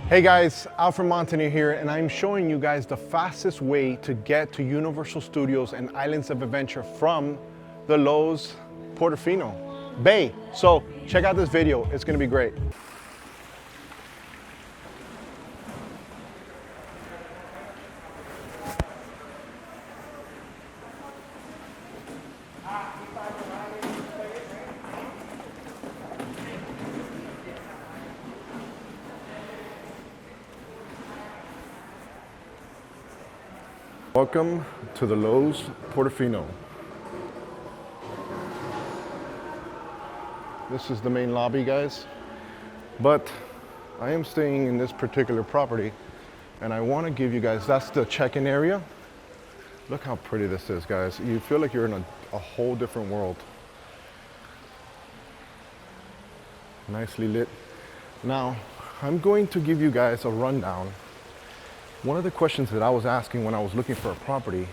Hey guys, Alfred Montaner here, and I'm showing you guys the fastest way to get to Universal Studios and Islands of Adventure from the Loews Portofino Bay. So check out this video, it's gonna be great. Welcome to the Loews Portofino. This is the main lobby, guys, but I am staying in this particular property and I want to give you guys, that's the check-in area. Look how pretty this is, guys. You feel like you're in a whole different world. Nicely lit. Now, I'm going to give you guys a rundown. One of the questions that I was asking when I was looking for a property,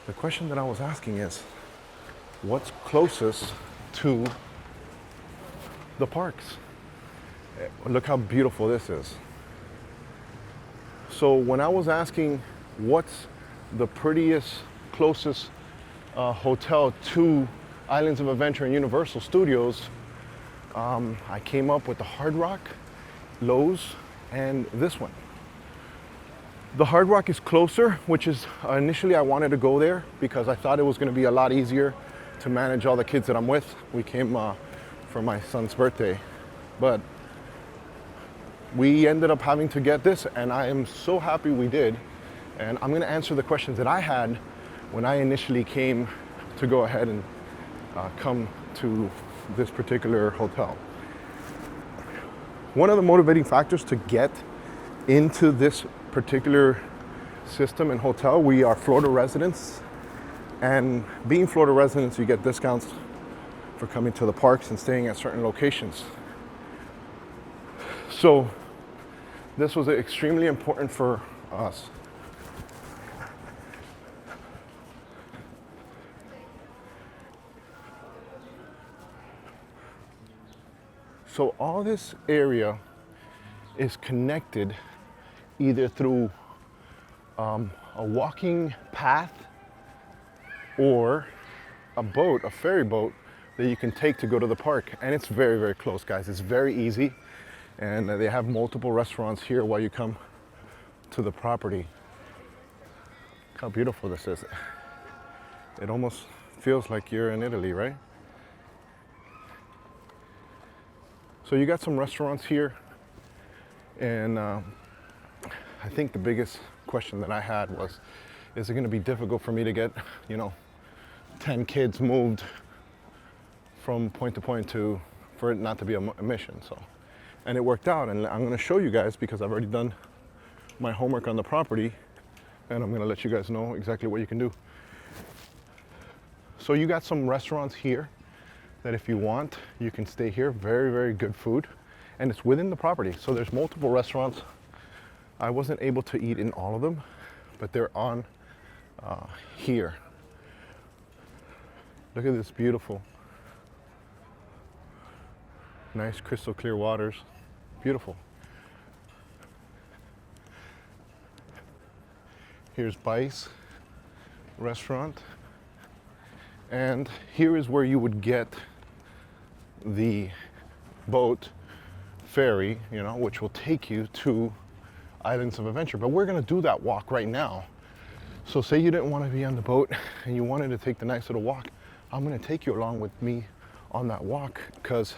the question that I was asking is, what's closest to the parks? Look how beautiful this is. So when I was asking what's the prettiest, closest hotel to Islands of Adventure and Universal Studios, I came up with the Hard Rock, Loews, and this one. The Hard Rock is closer, which is initially I wanted to go there because I thought it was going to be a lot easier to manage all the kids that I'm with. We came for my son's birthday, but we ended up having to get this, and I am so happy we did. And I'm going to answer the questions that I had when I initially came to go ahead and come to this particular hotel. One of the motivating factors to get into this particular system and hotel, we are Florida residents, and being Florida residents, you get discounts for coming to the parks and staying at certain locations. So this was extremely important for us. So all this area is connected either through a walking path or a boat, a ferry boat that you can take to go to the park. And it's very, very close, guys. It's very easy. And they have multiple restaurants here while you come to the property. Look how beautiful this is. It almost feels like you're in Italy, right? So you got some restaurants here, and I think the biggest question that I had was, is it going to be difficult for me to get, 10 kids moved from point to point for it not to be a mission? So, and it worked out, and I'm going to show you guys because I've already done my homework on the property, and I'm going to let you guys know exactly what you can do. So you got some restaurants here that if you want, you can stay here. Very, very good food, and it's within the property. So there's multiple restaurants. I wasn't able to eat in all of them, but they're on here. Look at this beautiful, nice crystal clear waters. Beautiful. Here's Bice Restaurant. And here is where you would get the boat ferry, which will take you to Islands of Adventure. But we're gonna do that walk right now. So say you didn't want to be on the boat and you wanted to take the nice little walk, I'm gonna take you along with me on that walk, because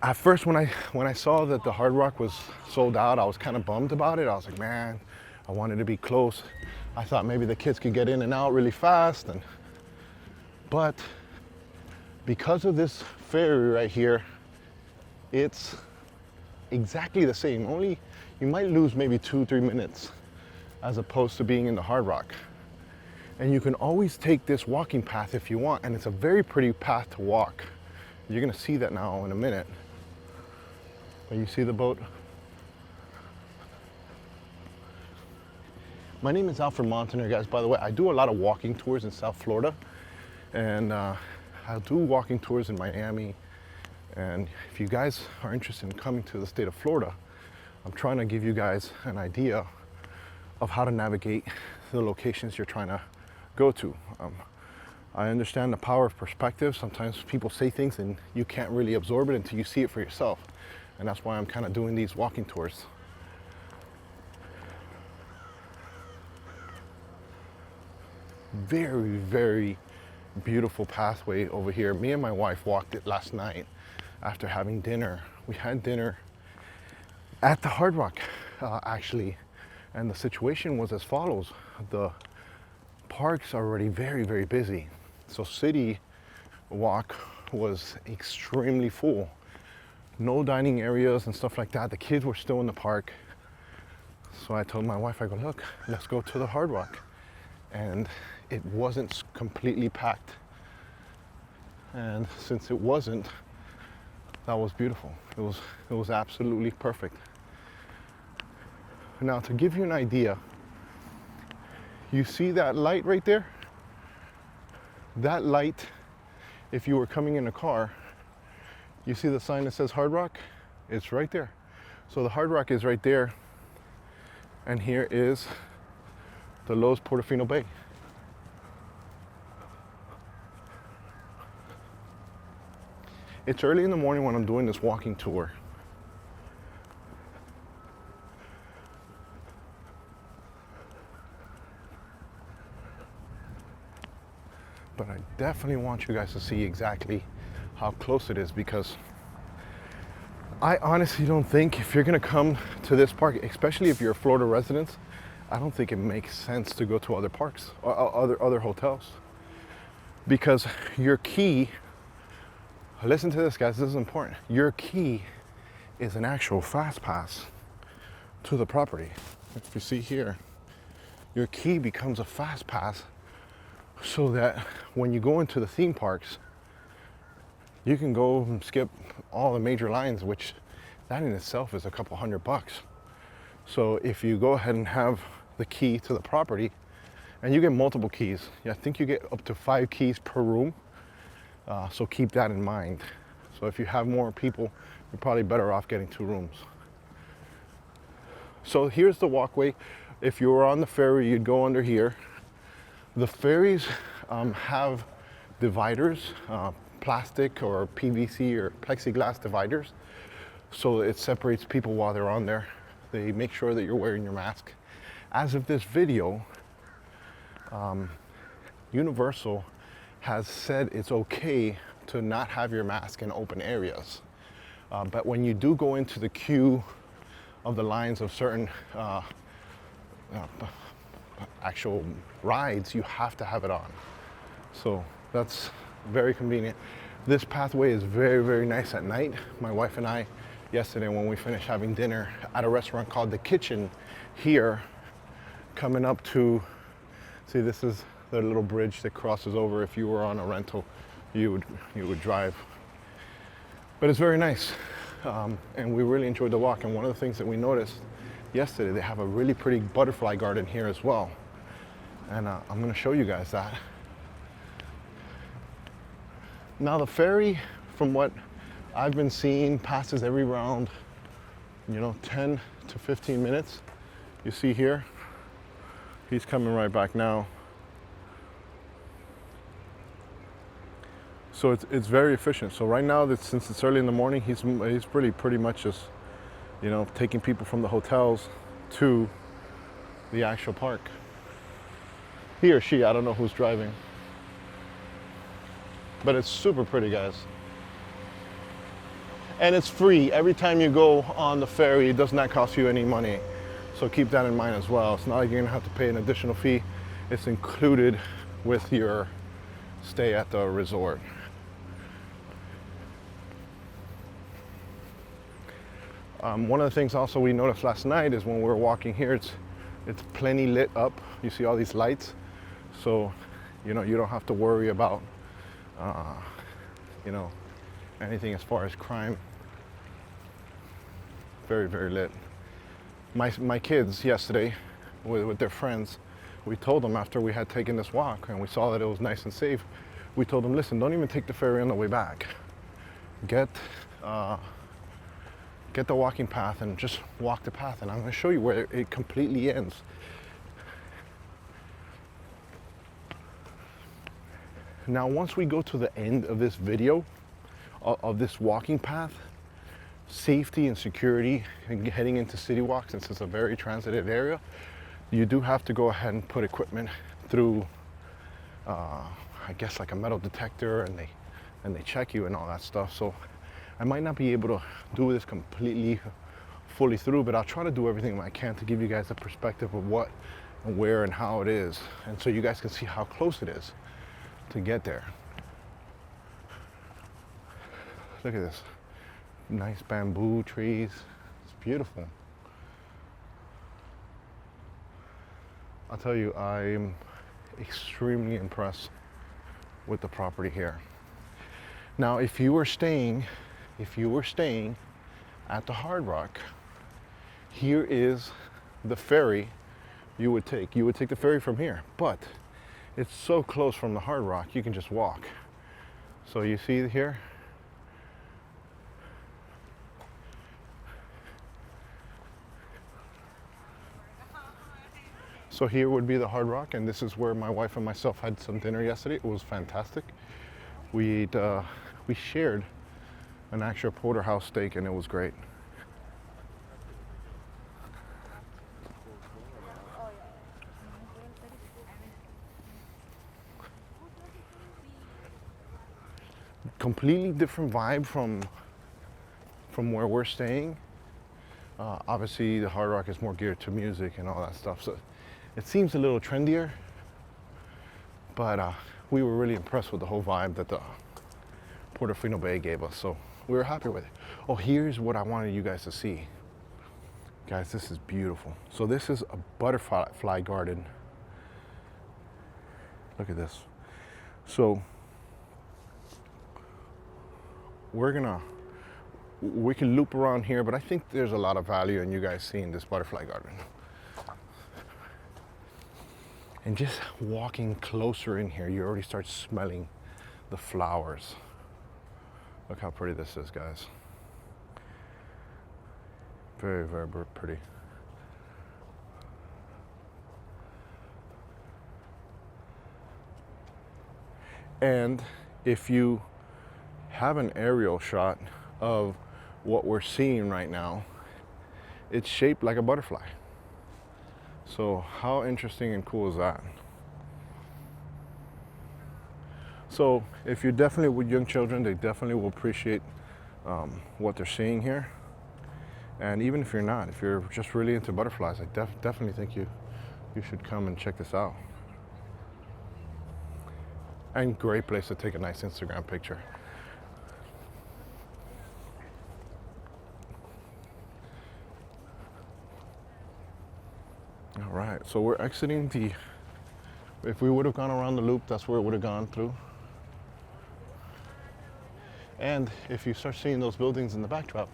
at first when I saw that the Hard Rock was sold out, I was kind of bummed about it. I was like, man, I wanted to be close. I thought maybe the kids could get in and out really fast, but because of this ferry right here, it's exactly the same. Only you might lose maybe 2-3 minutes as opposed to being in the Hard Rock. And you can always take this walking path if you want, and it's a very pretty path to walk. You're gonna see that now in a minute. But you see the boat? My name is Alfred Montaner, guys. By the way, I do a lot of walking tours in South Florida, and I'll do walking tours in Miami, And if you guys are interested in coming to the state of Florida, I'm trying to give you guys an idea of how to navigate the locations you're trying to go to. I understand the power of perspective. Sometimes people say things and you can't really absorb it until you see it for yourself. And that's why I'm kind of doing these walking tours. Very, very beautiful pathway over here. Me and my wife walked it last night after having dinner. We had dinner at the Hard Rock, actually. And the situation was as follows. The parks are already very, very busy. So Citywalk was extremely full. No dining areas and stuff like that. The kids were still in the park. So I told my wife, I go, look, let's go to the Hard Rock. And it wasn't completely packed. And since it wasn't, that was beautiful. It was absolutely perfect. Now, to give you an idea, you see that light right there? That light, if you were coming in a car, you see the sign that says Hard Rock? It's right there. So the Hard Rock is right there. And here is the Loews Portofino Bay. It's early in the morning when I'm doing this walking tour. But I definitely want you guys to see exactly how close it is, because I honestly don't think if you're gonna come to this park, especially if you're a Florida resident, I don't think it makes sense to go to other parks or other hotels. Because your key, listen to this guys, this is important. Your key is an actual fast pass to the property. If you see here, your key becomes a fast pass so that when you go into the theme parks, you can go and skip all the major lines, which that in itself is a couple $100. So if you go ahead and have the key to the property, and you get multiple keys, I think you get up to 5 keys per room. So keep that in mind. So if you have more people, you're probably better off getting 2 rooms. So here's the walkway. If you were on the ferry, you'd go under here. The ferries have dividers, plastic or PVC or plexiglass dividers. So it separates people while they're on there. They make sure that you're wearing your mask. As of this video, Universal has said it's okay to not have your mask in open areas. But when you do go into the queue of the lines of certain actual rides, you have to have it on. So that's very convenient. This pathway is very, very nice at night. My wife and I, yesterday when we finished having dinner at a restaurant called The Kitchen here, coming up to, see, this is the little bridge that crosses over. If you were on a rental, you would drive. But it's very nice. And we really enjoyed the walk. And one of the things that we noticed yesterday, they have a really pretty butterfly garden here as well. And I'm gonna show you guys that. Now the ferry, from what I've been seeing, passes every round, 10 to 15 minutes. You see here, he's coming right back now. So it's very efficient. So right now, since it's early in the morning, he's pretty much just, taking people from the hotels to the actual park. He or she, I don't know who's driving. But it's super pretty, guys. And it's free. Every time you go on the ferry, it does not cost you any money. So keep that in mind as well. It's not like you're gonna have to pay an additional fee. It's included with your stay at the resort. One of the things also we noticed last night is when we were walking here, it's plenty lit up. You see all these lights. So, you don't have to worry about, anything as far as crime. Very, very lit. My kids yesterday, with their friends, we told them after we had taken this walk and we saw that it was nice and safe, we told them, listen, don't even take the ferry on the way back. get get the walking path and just walk the path, and I'm going to show you where it completely ends. Now once we go to the end of this video of this walking path, safety and security and heading into Citywalk, since it's a very transited area, you do have to go ahead and put equipment through I guess like a metal detector, and they check you and all that stuff. So I might not be able to do this completely fully through, but I'll try to do everything I can to give you guys a perspective of what and where and how it is, and so you guys can see how close it is to get there. Look at this. Nice bamboo trees. It's beautiful. I'll tell you, I'm extremely impressed with the property here. Now, if you were staying at the Hard Rock, here is the ferry you would take. You would take the ferry from here, but it's so close from the Hard Rock, you can just walk. So you see here, so here would be the Hard Rock, and this is where my wife and myself had some dinner yesterday. It was fantastic. We shared an actual porterhouse steak, and it was great. Completely different vibe from where we're staying. Obviously, the Hard Rock is more geared to music and all that stuff, so it seems a little trendier. But we were really impressed with the whole vibe that the Portofino Bay gave us, so we were happy with it. Oh, here's what I wanted you guys to see. Guys, this is beautiful. So this is a butterfly garden. Look at this. So we can loop around here, but I think there's a lot of value in you guys seeing this butterfly garden. And just walking closer in here, you already start smelling the flowers. Look how pretty this is, guys. Very, very pretty. And if you have an aerial shot of what we're seeing right now, it's shaped like a butterfly. So how interesting and cool is that? So if you're definitely with young children, they definitely will appreciate what they're seeing here. And even if you're not, if you're just really into butterflies, I definitely think you should come and check this out. And great place to take a nice Instagram picture. All right, so we're exiting the, if we would have gone around the loop, that's where it would have gone through. And if you start seeing those buildings in the backdrop,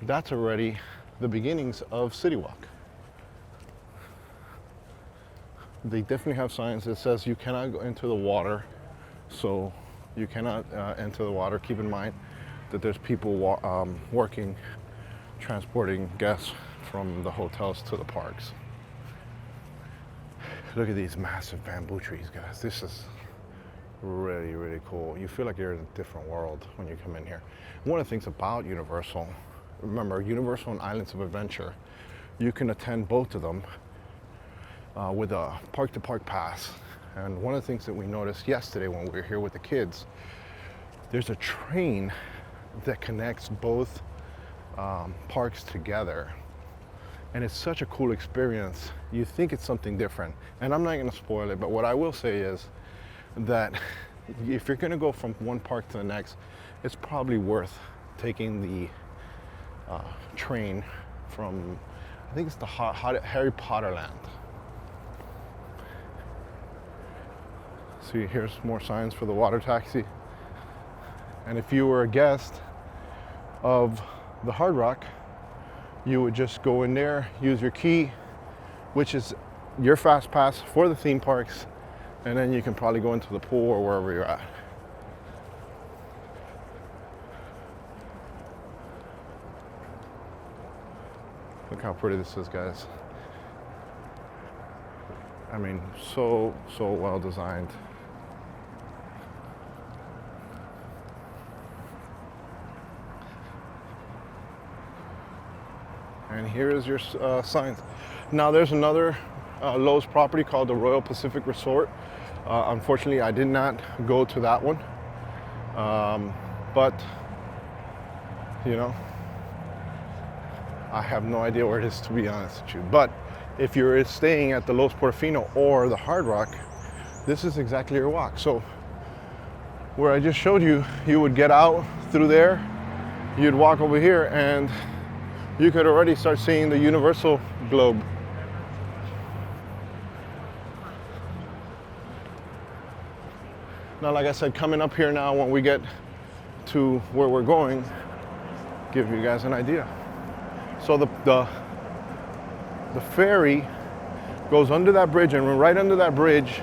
that's already the beginnings of Citywalk. They definitely have signs that says you cannot go into the water, so you cannot enter the water. Keep in mind that there's people working, transporting guests from the hotels to the parks. Look at these massive bamboo trees, guys. This is really, really cool. You feel like you're in a different world when you come in here. One of the things about Universal, remember, Universal and Islands of Adventure, you can attend both of them with a park-to-park pass. And one of the things that we noticed yesterday when we were here with the kids, there's a train that connects both parks together. And it's such a cool experience. You think it's something different. And I'm not gonna spoil it, but what I will say is that if you're gonna go from one park to the next, it's probably worth taking the train from, I think it's the Harry Potter land. See, here's more signs for the water taxi. And if you were a guest of the Hard Rock, you would just go in there, use your key, which is your fast pass for the theme parks, and then you can probably go into the pool or wherever you're at. Look how pretty this is, guys. I mean, so well designed. And here is your signs. Now there's another Loews property called the Royal Pacific Resort. Unfortunately, I did not go to that one. But, you know, I have no idea where it is, to be honest with you. But if you're staying at the Loews Portofino or the Hard Rock, this is exactly your walk. So where I just showed you, you would get out through there, you'd walk over here, and you could already start seeing the Universal globe. Now, like I said, coming up here now, when we get to where we're going, give you guys an idea. So the ferry goes under that bridge, and right under that bridge,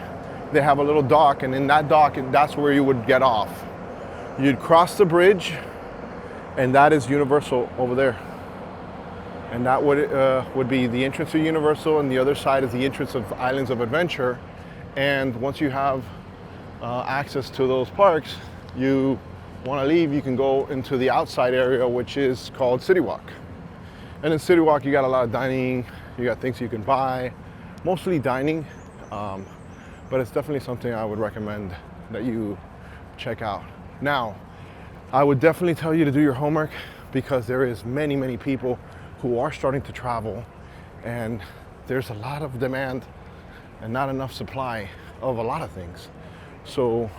they have a little dock, and in that dock, that's where you would get off. You'd cross the bridge, and that is Universal over there. And that would be the entrance to Universal, and the other side is the entrance of Islands of Adventure. And once you have access to those parks, you want to leave, you can go into the outside area, which is called Citywalk. And in Citywalk, you got a lot of dining, you got things you can buy, mostly dining, but it's definitely something I would recommend that you check out. Now, I would definitely tell you to do your homework, because there is many people who are starting to travel, and there's a lot of demand and not enough supply of a lot of things. So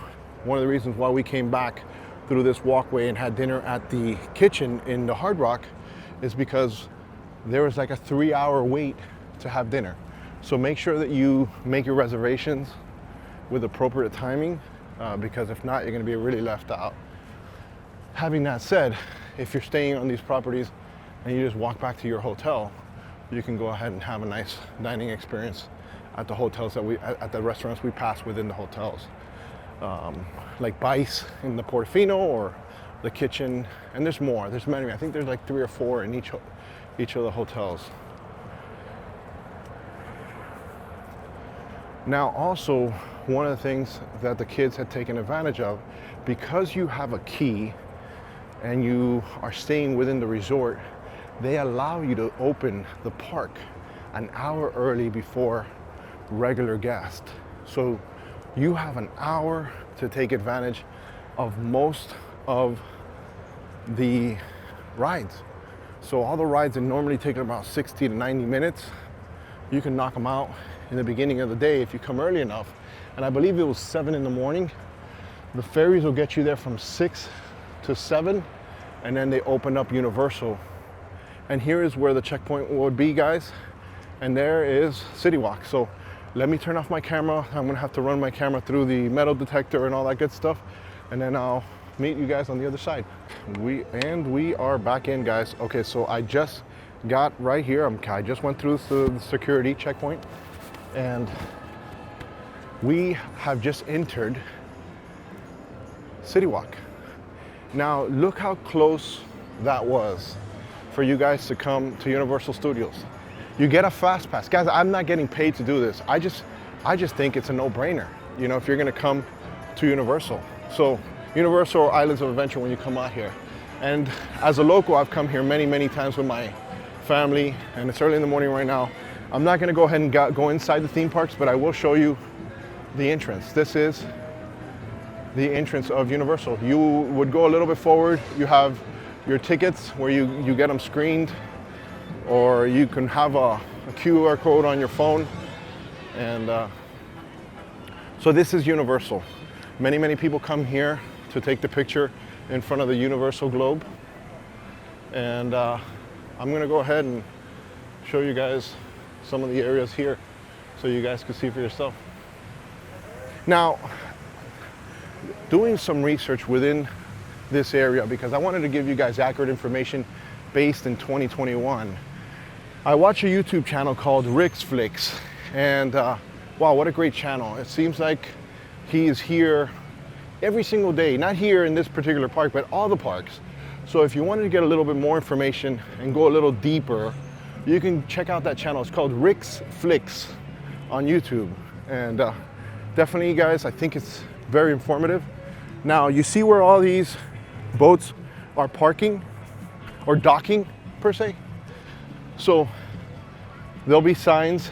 one of the reasons why we came back through this walkway and had dinner at the kitchen in the Hard Rock is because there was like a 3-hour wait to have dinner. So make sure that you make your reservations with appropriate timing, because if not, you're gonna be really left out. Having that said, if you're staying on these properties and you just walk back to your hotel, you can go ahead and have a nice dining experience at the hotels at the restaurants we pass within the hotels. Like Bice in the Portofino, or the kitchen, and there's more. There's many. I think there's like 3 or 4 in each of the hotels. Now, also, one of the things that the kids had taken advantage of, because you have a key and you are staying within the resort, they allow you to open the park an hour early before regular guests. So you have an hour to take advantage of most of the rides. So all the rides that normally take about 60 to 90 minutes, you can knock them out in the beginning of the day if you come early enough. And I believe it was 7 in the morning. The ferries will get you there from 6 to 7, and then they open up Universal. And here is where the checkpoint would be, guys. And there is Citywalk. So let me turn off my camera. I'm gonna have to run my camera through the metal detector and all that good stuff, and then I'll meet you guys on the other side. We are back in, guys. Okay, so I just got right here. I just went through the security checkpoint, and we have just entered Citywalk. Now, look how close that was for you guys to come to Universal Studios. You get a fast pass. Guys, I'm not getting paid to do this. I just think it's a no-brainer, you know, if you're gonna come to Universal. So Universal or Islands of Adventure when you come out here. And as a local, I've come here many times with my family, and it's early in the morning right now. I'm not gonna go ahead and go inside the theme parks, but I will show you the entrance. This is the entrance of Universal. You would go a little bit forward. You have your tickets where you get them screened, or you can have a QR code on your phone. And so this is Universal. Many people come here to take the picture in front of the Universal globe. And I'm gonna go ahead and show you guys some of the areas here so you guys can see for yourself. Now, doing some research within this area, because I wanted to give you guys accurate information based in 2021. I watch a YouTube channel called Rick's Flicks, and wow, what a great channel. It seems like he is here every single day, not here in this particular park, but all the parks. So if you wanted to get a little bit more information and go a little deeper you can check out that channel. It's called Rick's Flicks on YouTube. And definitely, you guys, I think it's very informative. Now, you see where all these boats are parking or docking, per se? So there'll be signs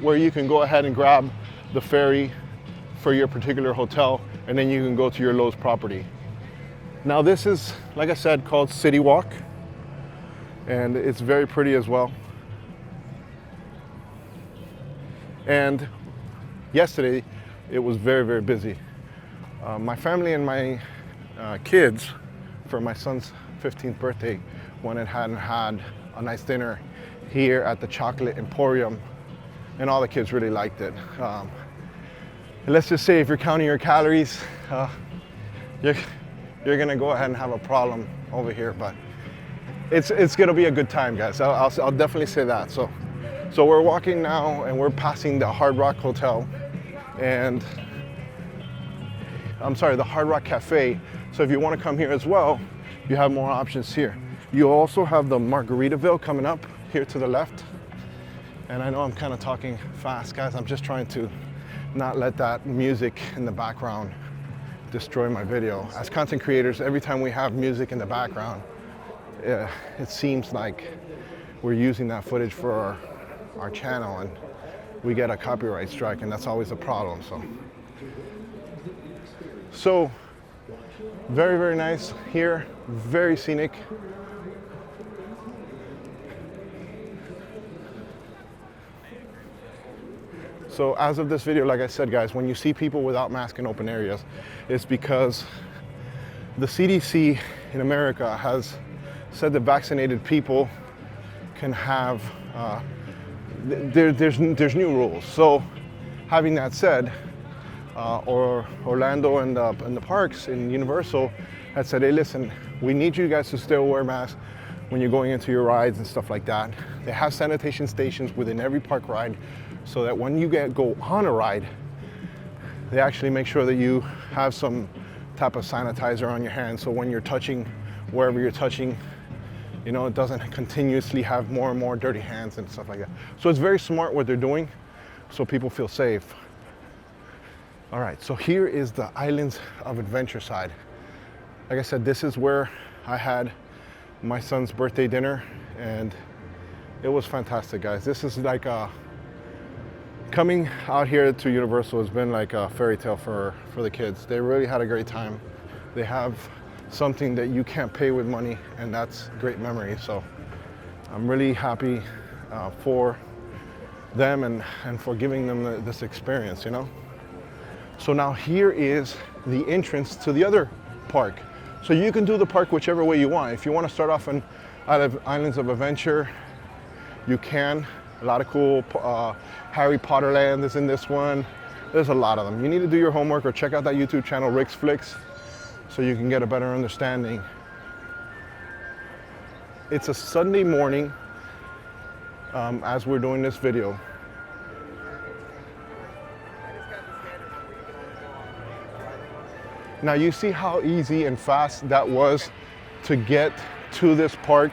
where you can go ahead and grab the ferry for your particular hotel, and then you can go to your Loews property. Now, this is, like I said, called Citywalk, and it's very pretty as well. And yesterday, it was very, very busy. My family and my kids, for my son's 15th birthday, went and had a nice dinner here at the Chocolate Emporium, and all the kids really liked it. Let's just say if you're counting your calories, you're gonna go ahead and have a problem over here, but it's gonna be a good time, guys. I'll definitely say that. So we're walking now, and we're passing the Hard Rock Hotel, and I'm sorry, the Hard Rock Cafe. So if you want to come here as well, you have more options here. You also have the Margaritaville coming up here to the left. And I know I'm kind of talking fast, guys. I'm just trying to not let that music in the background destroy my video. As content creators, every time we have music in the background, it seems like we're using that footage for our channel, and we get a copyright strike, and that's always a problem. So very, very nice here, very scenic. So as of this video, like I said, guys, when you see people without masks in open areas, it's because the CDC in America has said that vaccinated people can have, there's new rules. So having that said, or Orlando and the parks in Universal had said, hey, listen, we need you guys to still wear masks when you're going into your rides and stuff like that. They have sanitation stations within every park ride, so that when you go on a ride, they actually make sure that you have some type of sanitizer on your hands, so when you're touching wherever you're touching, you know, it doesn't continuously have more and more dirty hands and stuff like that. So it's very smart what they're doing, so people feel safe. All right, so here is the Islands of Adventure side. Like I said, this is where I had my son's birthday dinner, and it was fantastic, guys. This is like coming out here to Universal has been like a fairy tale for the kids. They really had a great time. They have something that you can't pay with money, and that's great memories. So I'm really happy for them and for giving them this experience, you know? So now here is the entrance to the other park. So you can do the park whichever way you want. If you want to start off in Islands of Adventure, you can. A lot of cool Harry Potter land is in this one. There's a lot of them. You need to do your homework or check out that YouTube channel, Rick's Flicks, so you can get a better understanding. It's a Sunday morning as we're doing this video. Now you see how easy and fast that was to get to this park.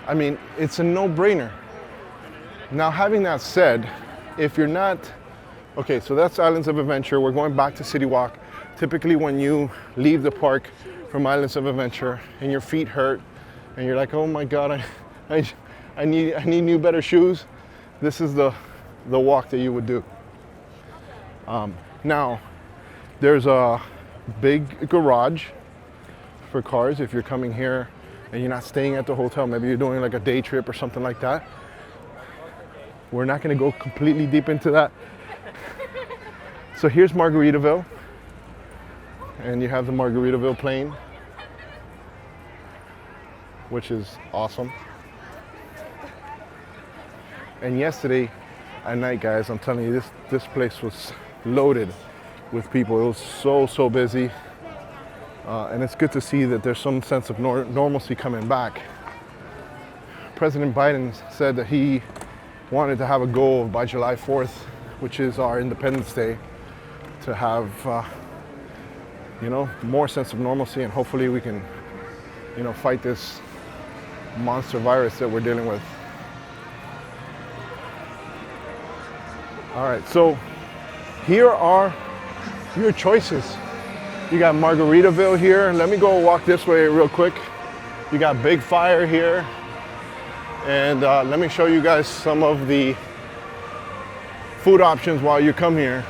I mean, it's a no-brainer. Now, having that said, if you're not, okay, so that's Islands of Adventure. We're going back to Citywalk. Typically when you leave the park from Islands of Adventure and your feet hurt and you're like, oh my God, I need new better shoes, this is the walk that you would do. Now, there's a big garage for cars if you're coming here and you're not staying at the hotel. Maybe you're doing like a day trip or something like that. We're not going to go completely deep into that. So here's Margaritaville, and you have the Margaritaville plane, which is awesome. And yesterday at night, guys, I'm telling you, this place was loaded with people. It was so busy, and it's good to see that there's some sense of normalcy coming back. President Biden said that he wanted to have a goal by July 4th, which is our Independence Day, to have you know, more sense of normalcy, and hopefully we can, you know, fight this monster virus that we're dealing with. All right, so here are your choices. You got Margaritaville here. Let me go walk this way real quick. You got Big Fire here. And let me show you guys some of the food options while you come here.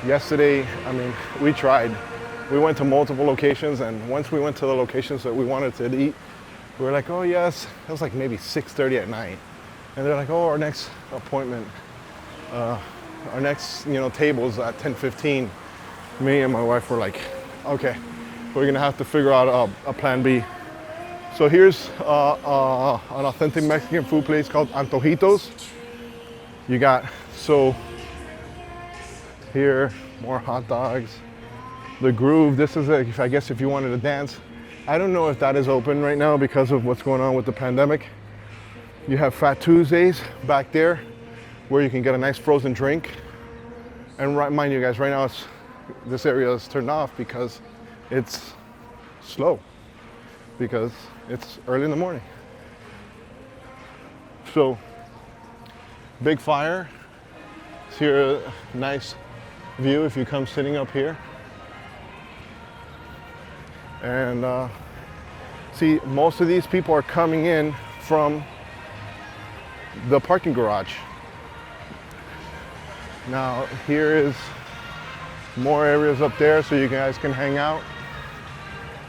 Yesterday, I mean, we tried. We went to multiple locations, and once we went to the locations that we wanted to eat, we were like, oh yes, it was like maybe 6:30 at night. And they're like, oh, our next appointment, our next, table's at 10:15. Me and my wife were like, okay, we're gonna have to figure out a plan B. So here's an authentic Mexican food place called Antojitos. You got, so here, more hot dogs. The Groove, this is, I guess if you wanted to dance. I don't know if that is open right now because of what's going on with the pandemic. You have Fat Tuesdays back there where you can get a nice frozen drink. And mind you guys, right now this area is turned off because it's slow, because it's early in the morning. So, Big Fire. It's here, a nice view if you come sitting up here. And see, most of these people are coming in from the parking garage. Now, here is more areas up there so you guys can hang out.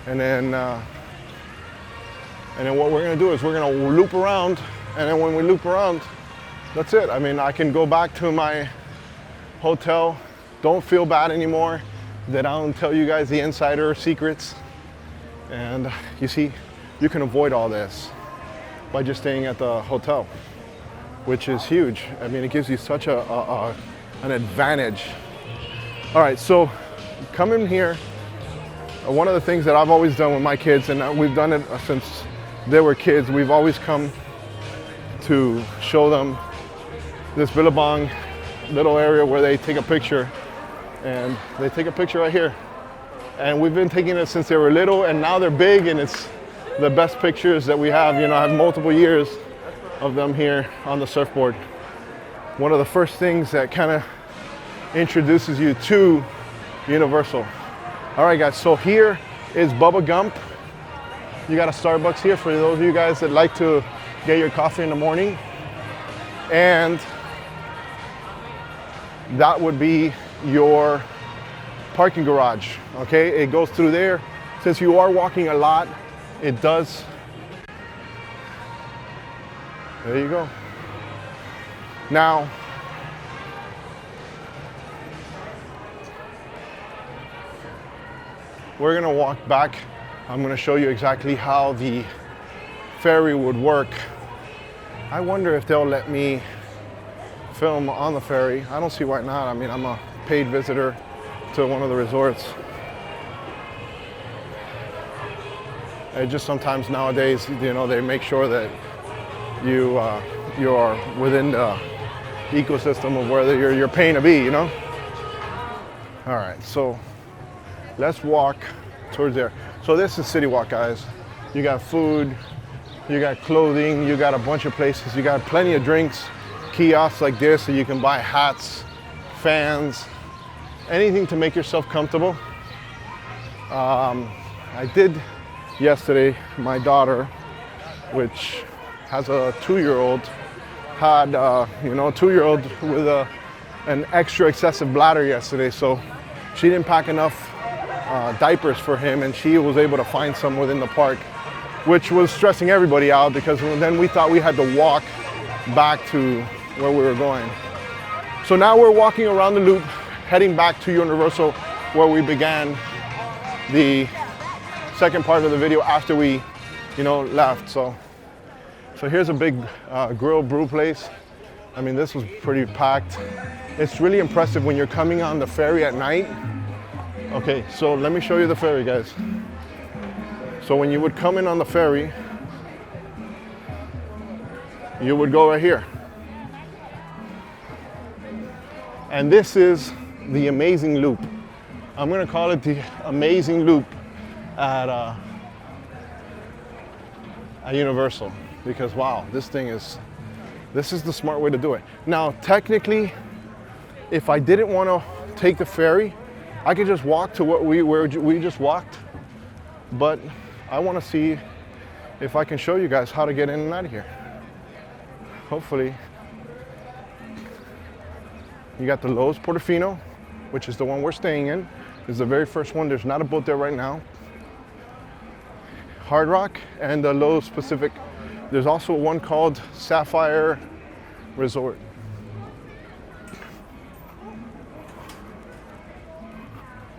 And then what we're gonna do is we're gonna loop around, and then when we loop around, that's it. I mean, I can go back to my hotel. Don't feel bad anymore that I don't tell you guys the insider secrets. And you see, you can avoid all this by just staying at the hotel, which is huge. I mean, it gives you such an advantage. All right, so come in here. One of the things that I've always done with my kids, and we've done it since they were kids, we've always come to show them this Billabong little area where they take a picture, and they take a picture right here. And we've been taking it since they were little, and now they're big, and it's the best pictures that we have. I have multiple years of them here on the surfboard. One of the first things that kind of introduces you to Universal. All right, guys, so here is Bubba Gump. You got a Starbucks here for those of you guys that like to get your coffee in the morning. And that would be your parking garage, okay? It goes through there. Since you are walking a lot, it does. There you go. Now, we're gonna walk back. I'm gonna show you exactly how the ferry would work. I wonder if they'll let me film on the ferry. I don't see why not. I mean, I'm a paid visitor to one of the resorts. And just sometimes nowadays, they make sure that you are within the ecosystem of where you're paying to be, All right, so let's walk towards there. So this is Citywalk, guys. You got food, you got clothing, you got a bunch of places, you got plenty of drinks, kiosks like this so you can buy hats, fans, anything to make yourself comfortable. I did yesterday, my daughter, which has a 2-year-old, had, 2-year-old with an extra excessive bladder yesterday, so she didn't pack enough diapers for him, and she was able to find some within the park, which was stressing everybody out because then we thought we had to walk back to where we were going. So now we're walking around the loop, heading back to Universal, where we began the second part of the video after we, left. So here's a big grill brew place. I mean, this was pretty packed. It's really impressive when you're coming on the ferry at night. Okay, so let me show you the ferry, guys. So when you would come in on the ferry, you would go right here. And this is the amazing loop. I'm gonna call it the amazing loop at Universal, because wow, this thing is This is the smart way to do it. Now, technically, if I didn't want to take the ferry, I could just walk to where we just walked. But I want to see if I can show you guys how to get in and out of here. Hopefully. You got the Loews Portofino, which is the one we're staying in. It's the very first one. There's not a boat there right now. Hard Rock and the Loews Pacific. There's also one called Sapphire Resort.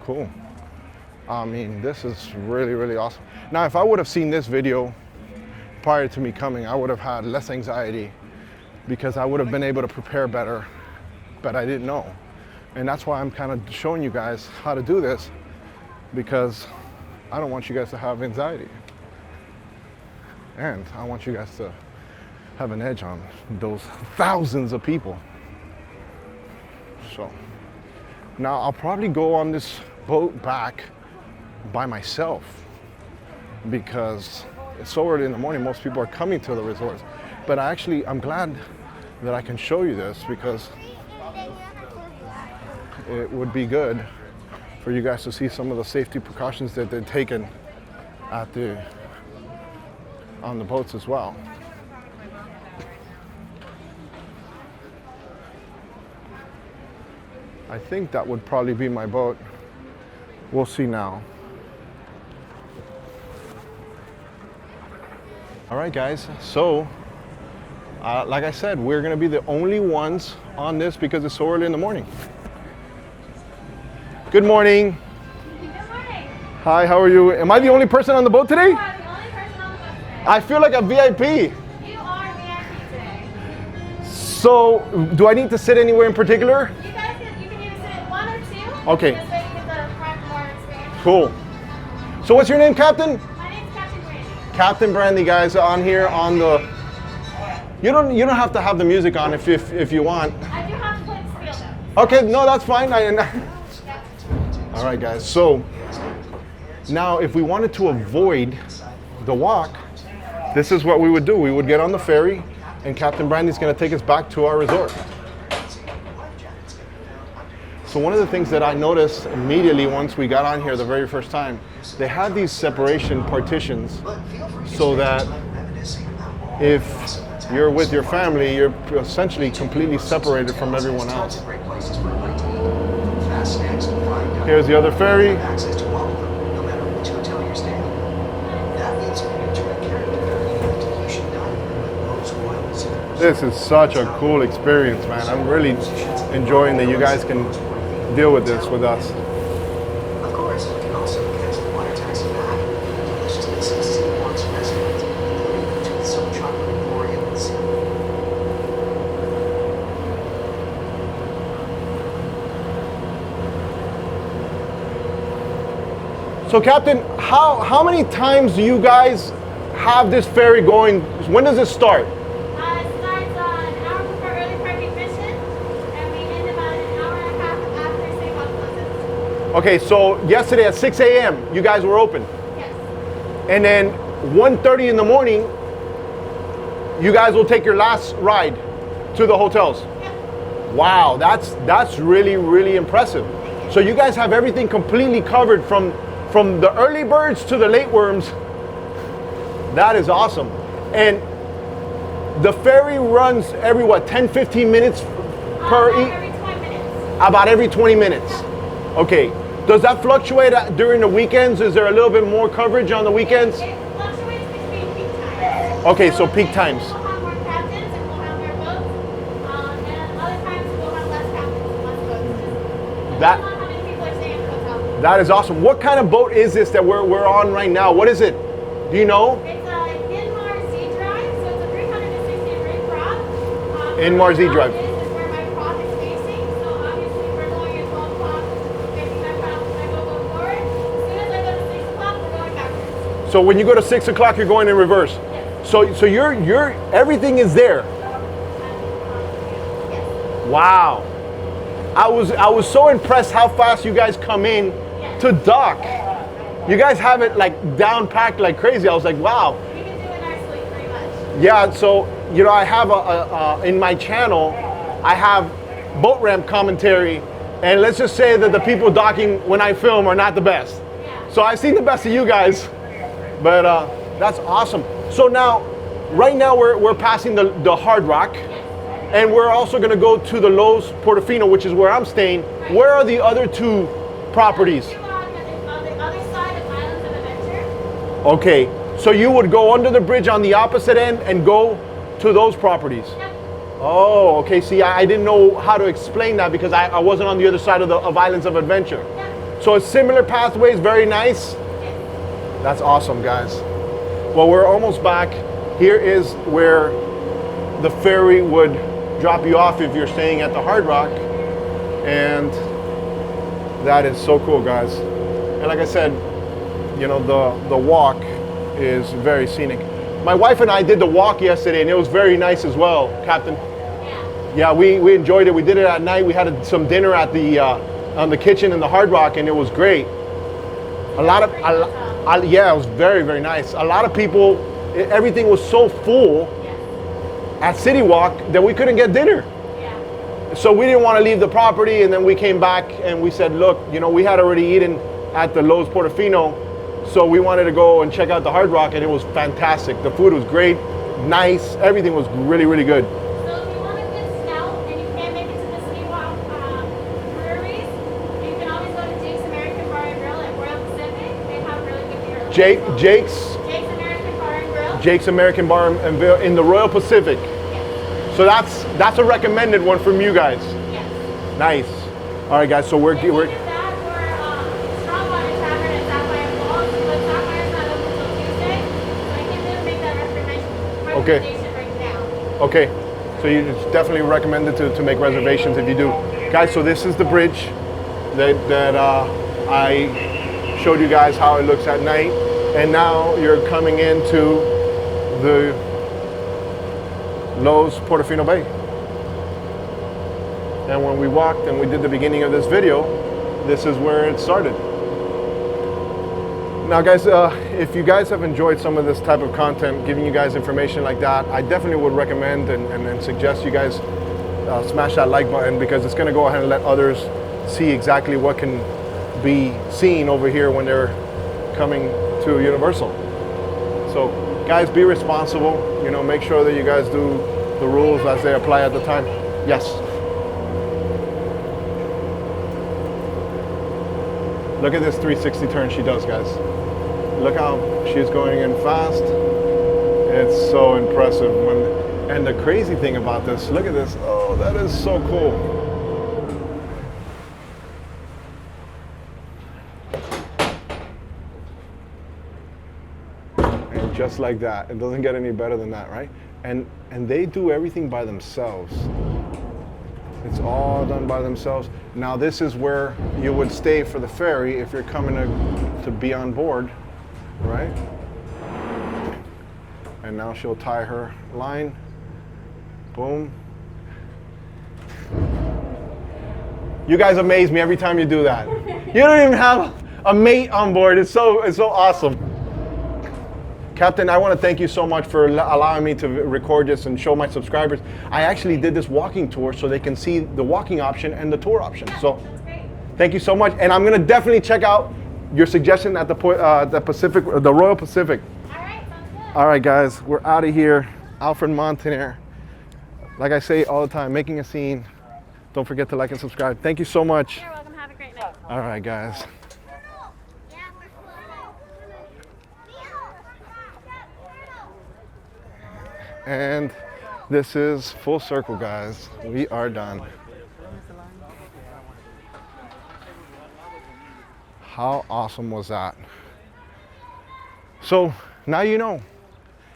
Cool. I mean, this is really, really awesome. Now, if I would have seen this video prior to me coming, I would have had less anxiety because I would have been able to prepare better, but I didn't know. And that's why I'm kind of showing you guys how to do this, because I don't want you guys to have anxiety. And I want you guys to have an edge on those thousands of people. So now I'll probably go on this boat back by myself because it's so early in the morning. Most people are coming to the resorts. But I'm glad that I can show you this because it would be good for you guys to see some of the safety precautions that they're taking on the boats as well. I think that would probably be my boat. We'll see now. All right, guys, so like I said, we're gonna be the only ones on this because it's so early in the morning. Good morning. Good morning. Hi, how are you? Am I the only person on the boat today? You are the only person on the boat today. I feel like a VIP. You are VIP today. So, do I need to sit anywhere in particular? You can either sit at 1 or 2. Okay. This way you get the front more experience. Cool. So what's your name, Captain? My name's Captain Brandy. Captain Brandy, guys, on here on the. You don't have to have the music on if you want. I do have to play the spiel though. Okay, no, that's fine. All right, guys. So now, if we wanted to avoid the walk, this is what we would do. We would get on the ferry, and Captain Brandy's going to take us back to our resort. So one of the things that I noticed immediately once we got on here the very first time, they had these separation partitions so that if you're with your family, you're essentially completely separated from everyone else. Here's the other ferry. This is such a cool experience, man. I'm really enjoying that you guys can deal with this with us. Of course, you can also cancel the water taxi back. It's just a Citywalk's resident, including the some chocolate Oreo and sea. So, Captain, how many times do you guys have this ferry going? When does it start? It starts on an hour before early park admission, and we end about an hour and a half after Citywalk closes. Okay, so yesterday at 6 a.m. you guys were open. Yes. And then 1:30 in the morning, you guys will take your last ride to the hotels. Yep. Wow, that's really, really impressive. So you guys have everything completely covered from the early birds to the late worms. That is awesome. And the ferry runs every 10, 15 minutes per Every 20 minutes. about every 20 minutes. Okay. Does that fluctuate during the weekends? Is there a little bit more coverage on the weekends? It fluctuates between peak times. Okay, so peak Days times. We'll have more captains and we'll have more boats. And other times we'll have less captains and less boats. That- Depends on how many people are staying at the hotel. That is awesome. What kind of boat is this that we're on right now? What is it? Do you know? It's a Inmar Z Drive, so it's a 360-degree prop. Inmar Z Drive. This is where my prop is facing. So obviously we're going at 12 o'clock, facing my prop, and I go forward. As soon as I go to 6 o'clock, we're going backwards. So when you go to 6 o'clock, you're going in reverse. Yes. So you're everything is there. Yes. Wow. I was so impressed how fast you guys come in to dock. You guys have it like down packed like crazy. I was like, wow. We can do it in our sleep pretty much. Yeah, so you know, I have in my channel, I have boat ramp commentary, and let's just say that the people docking when I film are not the best. So I've seen the best of you guys, but that's awesome. So now, right now we're passing the Hard Rock, and we're also gonna go to the Loews Portofino, which is where I'm staying. Where are the other two properties? On the other side of Islands of Adventure. Okay, so you would go under the bridge on the opposite end and go to those properties. Yep. Oh, okay. See, I didn't know how to explain that because I wasn't on the other side of Islands of Adventure. Yep. So it's similar pathways, very nice. Yes. That's awesome, guys. Well, we're almost back. Here is where the ferry would drop you off if you're staying at the Hard Rock. And that is so cool, guys. And like I said, you know, the walk is very scenic. My wife and I did the walk yesterday, and it was very nice as well, Captain. Yeah. Yeah, we enjoyed it. We did it at night. We had some dinner at the on the kitchen in the Hard Rock, and it was great. Yeah, it was very, very nice. A lot of people, everything was so full at Citywalk that we couldn't get dinner. Yeah. So we didn't want to leave the property, and then we came back and we said, look, you know, we had already eaten at the Loews Portofino, so we wanted to go and check out the Hard Rock, and it was fantastic. The food was great, nice, everything was really, really good. So if you want a good snout and you can't make it to the Citywalk breweries, you can always go to Jake's American Bar and Grill at Royal Pacific. They have really good beer. Jake's American Bar and Grill. Jake's American Bar and Grill in the Royal Pacific. Yes. So that's a recommended one from you guys. Yes. Nice. All right, guys. So we're That or Strong Water Tavern at Sapphire Falls, but Sapphire's not open until Tuesday, so I can't really make that recommendation right now. okay. So you definitely recommend it to make reservations if you do, guys. So this is the bridge that I showed you guys how it looks at night, and now you're coming into the Loews Portofino Bay. And when we walked and we did the beginning of this video, this is where it started. Now guys, if you guys have enjoyed some of this type of content, giving you guys information like that, I definitely would recommend and suggest you guys smash that like button, because it's going to go ahead and let others see exactly what can be seen over here when they're coming to Universal. So guys, be responsible, you know, make sure that you guys do the rules as they apply at the time. Yes. Look at this 360 turn she does, guys. Look how she's going in fast. It's so impressive. And the crazy thing about this, look at this. Oh, that is so cool. And just like that, it doesn't get any better than that, right? And they do everything by themselves. It's all done by themselves. Now this is where you would stay for the ferry if you're coming to be on board, right? And now she'll tie her line. Boom. You guys amaze me every time you do that. You don't even have a mate on board. It's so awesome. Captain, I want to thank you so much for allowing me to record this and show my subscribers. I actually did this walking tour so they can see the walking option and the tour option. So thank you so much. And I'm going to definitely check out your suggestion at the Royal Pacific. All right, sounds good. All right, guys, we're out of here. Alfred Montaner. Like I say all the time, making a scene. Don't forget to like and subscribe. Thank you so much. You're welcome. Have a great night. All right, guys. And this is full circle, guys. We are done. How awesome was that? So now you know,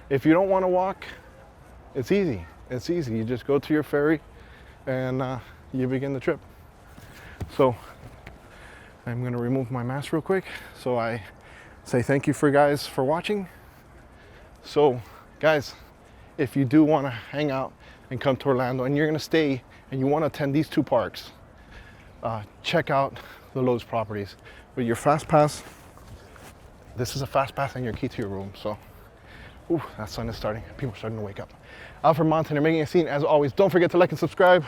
if you don't want to walk, it's easy. It's easy. You just go to your ferry and you begin the trip. So I'm going to remove my mask real quick. So I say thank you for guys for watching. So guys, if you do want to hang out and come to Orlando and you're going to stay and you want to attend these two parks, check out the Loews properties. With your fast pass, this is a fast pass and your key to your room. So Ooh, that sun is starting. People are starting to wake up. Alfred Montaner making a scene as always. Don't forget to like and subscribe.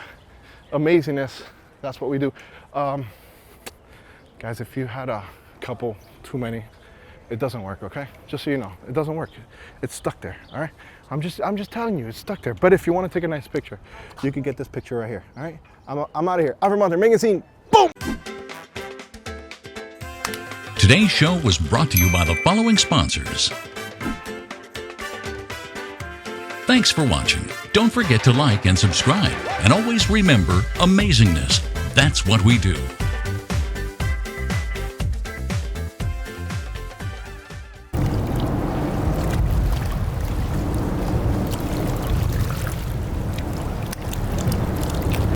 Amazingness. That's what we do. Guys, if you had a couple too many, it doesn't work, okay? Just so you know, it doesn't work. It's stuck there, all right? I'm just telling you, it's stuck there. But if you want to take a nice picture, you can get this picture right here, all right? I'm out of here. Alfred Montaner making a scene. Boom! Today's show was brought to you by the following sponsors. Thanks for watching. Don't forget to like and subscribe. And always remember, amazingness. That's what we do.